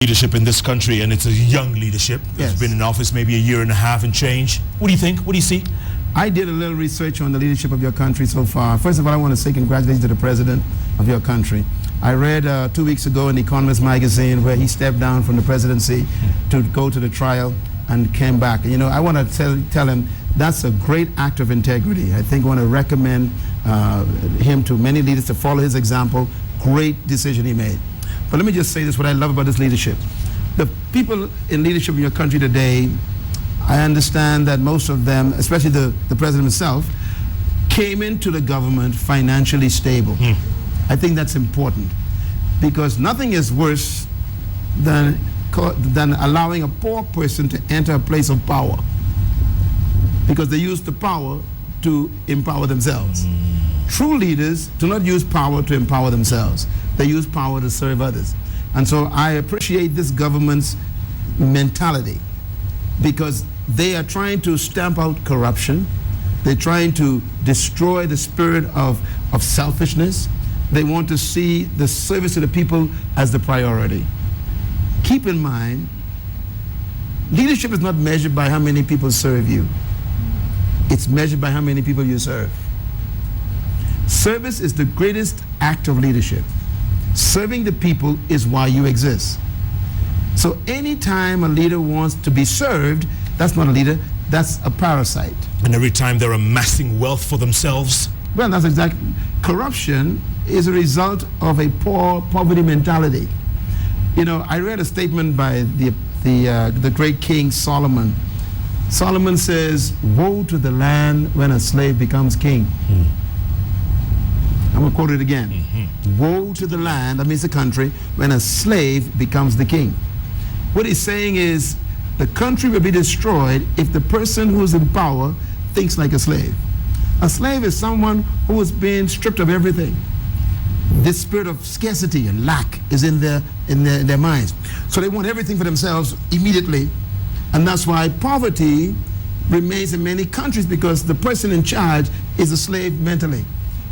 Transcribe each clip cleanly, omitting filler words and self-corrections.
Leadership in this country, and it's a young leadership. Yes. It's been in office maybe a year and a half and change. What do you think? What do you see? I did a little research on the leadership of your country so far. First of all, I want to say congratulations to the president of your country. I read 2 weeks ago in The Economist magazine where he stepped down from the presidency to go to the trial and came back. You know, I want to tell him that's a great act of integrity. I think I want to recommend him to many leaders to follow his example. Great decision he made. But let me just say this, what I love about this leadership. The people in leadership in your country today, I understand that most of them, especially the president himself, came into the government financially stable. I think that's important because nothing is worse than allowing a poor person to enter a place of power because they use the power to empower themselves. True leaders do not use power to empower themselves. They use power to serve others. And so I appreciate this government's mentality because they are trying to stamp out corruption. They're trying to destroy the spirit of selfishness. They want to see the service to the people as the priority. Keep in mind, leadership is not measured by how many people serve you. It's measured by how many people you serve. Service is the greatest act of leadership. Serving the people is why you exist. So anytime a leader wants to be served, that's not a leader, that's a parasite. And every time they're amassing wealth for themselves. Well, that's exactly. Corruption is a result of a poverty mentality. You know, I read a statement by the great King Solomon. Solomon says, "Woe to the land when a slave becomes king." I'm going to quote it again. Woe to the land, that means the country, when a slave becomes the king. What he's saying is the country will be destroyed if the person who's in power thinks like a slave. A slave is someone who is being stripped of everything. This spirit of scarcity and lack is in their minds. So they want everything for themselves immediately. And that's why poverty remains in many countries because the person in charge is a slave mentally.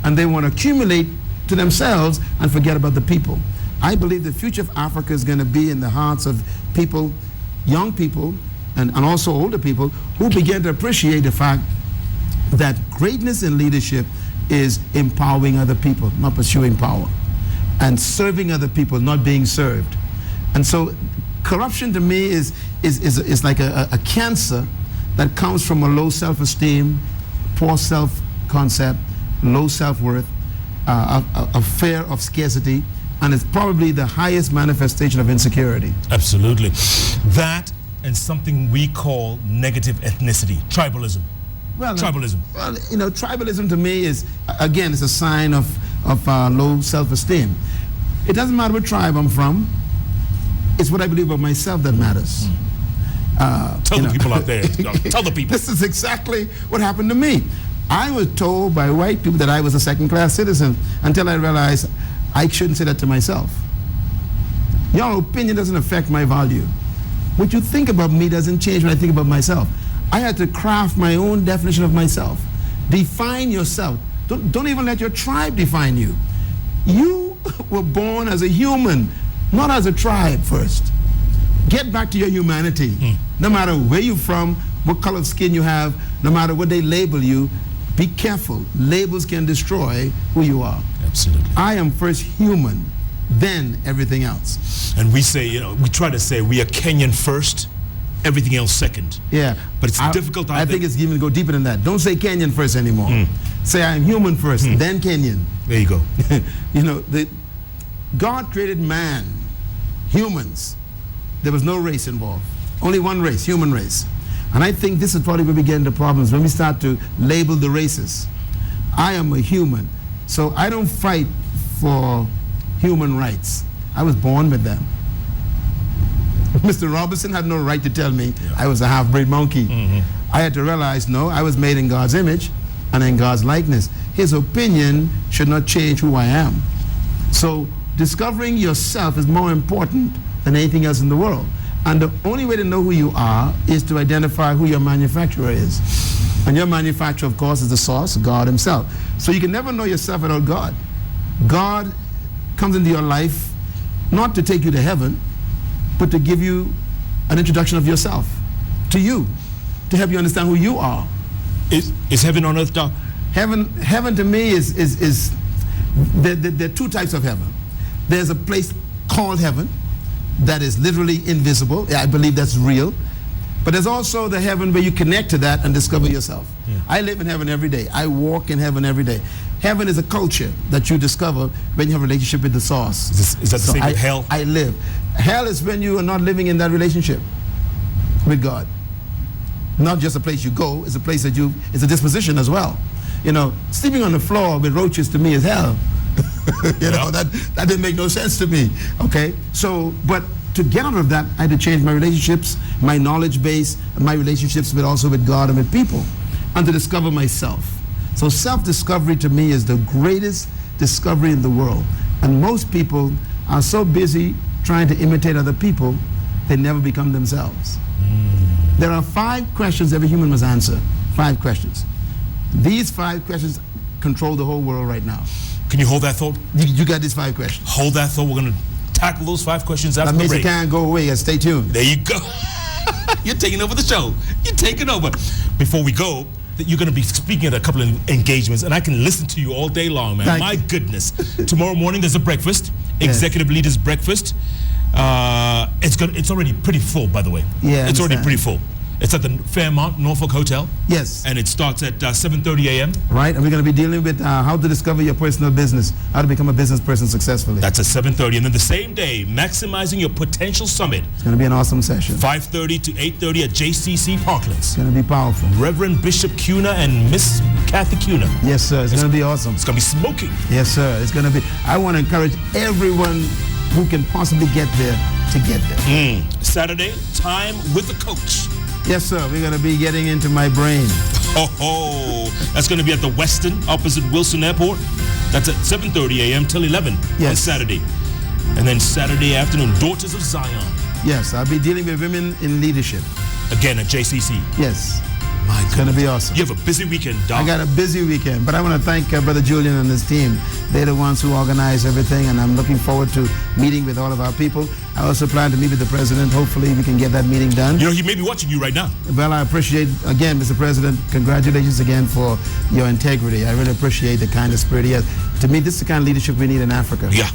And they want to accumulate to themselves and forget about the people. I believe the future of Africa is going to be in the hearts of people, young people, and also older people who begin to appreciate the fact that greatness in leadership is empowering other people, not pursuing power, and serving other people, not being served. And so corruption to me is like a cancer that comes from a low self-esteem, poor self-concept, low self-worth, a fear of scarcity, and it's probably the highest manifestation of insecurity. Absolutely. That and something we call negative ethnicity, tribalism. Well, tribalism. Well, you know, tribalism to me is, again, it's a sign of low self-esteem. It doesn't matter what tribe I'm from. It's what I believe about myself that matters. Tell the people out there. Tell the people. This is exactly what happened to me. I was told by white people that I was a second-class citizen until I realized I shouldn't say that to myself. Your opinion doesn't affect my value. What you think about me doesn't change what I think about myself. I had to craft my own definition of myself. Define yourself. Don't even let your tribe define you. You were born as a human, not as a tribe first. Get back to your humanity. No matter where you're from, what color of skin you have, no matter what they label you, be careful. Labels can destroy who you are. Absolutely. I am first human, then everything else. And we say, you know, we try to say we are Kenyan first, everything else second. Yeah. But it's difficult. I think it's even go deeper than that. Don't say Kenyan first anymore. Say I am human first, then Kenyan. There you go. You know, God created man, humans. There was no race involved. Only one race, human race. And I think this is probably where we get into problems, when we start to label the races. I am a human, so I don't fight for human rights. I was born with them. Mr. Robinson had no right to tell me I was a half-breed monkey. I had to realize, no, I was made in God's image and in God's likeness. His opinion should not change who I am. So discovering yourself is more important than anything else in the world. And the only way to know who you are is to identify who your manufacturer is. And your manufacturer, of course, is the source, God himself. So you can never know yourself without God. God comes into your life not to take you to heaven. but to give you an introduction of yourself, to you, to help you understand who you are. Is heaven on earth, Doc? Heaven to me is there are two types of heaven. There's a place called heaven that is literally invisible. I believe that's real. But there's also the heaven where you connect to that and discover yourself. Yeah. I live in heaven every day. I walk in heaven every day. Heaven is a culture that you discover when you have a relationship with the source. Is that the same with hell? I live. Hell is when you are not living in that relationship with God. Not just a place you go, it's a place that it's a disposition as well. You know, sleeping on the floor with roaches to me is hell. You know, that didn't make no sense to me. Okay, so, but to get out of that, I had to change my relationships, my knowledge base, my relationships also with God and with people, and to discover myself. So self-discovery to me is the greatest discovery in the world. And most people are so busy trying to imitate other people, they never become themselves. There are 5 questions every human must answer. 5 questions. These 5 questions control the whole world right now. Can you hold that thought? You got these 5 questions. Hold that thought. We're going to tackle those 5 questions after That means the it break. can't go away. Stay tuned. There you go. You're taking over the show. You're taking over. Before we go, you're going to be speaking at a couple of engagements, and I can listen to you all day long, man. My goodness. Tomorrow morning, there's a breakfast, executive leaders breakfast. It's already pretty full, by the way. Yeah, it's already pretty full. It's at the Fairmont Norfolk Hotel. Yes. And it starts at 7:30 a.m. Right, and we're going to be dealing with how to discover your personal business, how to become a business person successfully. That's at 7:30, and then the same day, maximizing your potential summit. It's going to be an awesome session. 5:30 to 8:30 at JCC Parklands. It's going to be powerful. Reverend Bishop Cuna and Miss Kathy Cuna. Yes, sir. It's going to be awesome. It's going to be smoking. Yes, sir. It's going to be. I want to encourage everyone who can possibly get there to get there. Saturday, time with the coach. Yes, sir. We're going to be getting into my brain. That's going to be at the Westin, opposite Wilson Airport. That's at 7:30 a.m. till 11 on Saturday. And then Saturday afternoon, Daughters of Zion. Yes, I'll be dealing with women in leadership. Again at JCC. Yes. My It's going to be awesome. You have a busy weekend, Doc. I got a busy weekend, but I want to thank Brother Julian and his team. They're the ones who organize everything, and I'm looking forward to meeting with all of our people. I also plan to meet with the president. Hopefully, we can get that meeting done. You know, he may be watching you right now. Well, I appreciate, again, Mr. President, congratulations again for your integrity. I really appreciate the kind of spirit he has. To me, this is the kind of leadership we need in Africa. Yeah.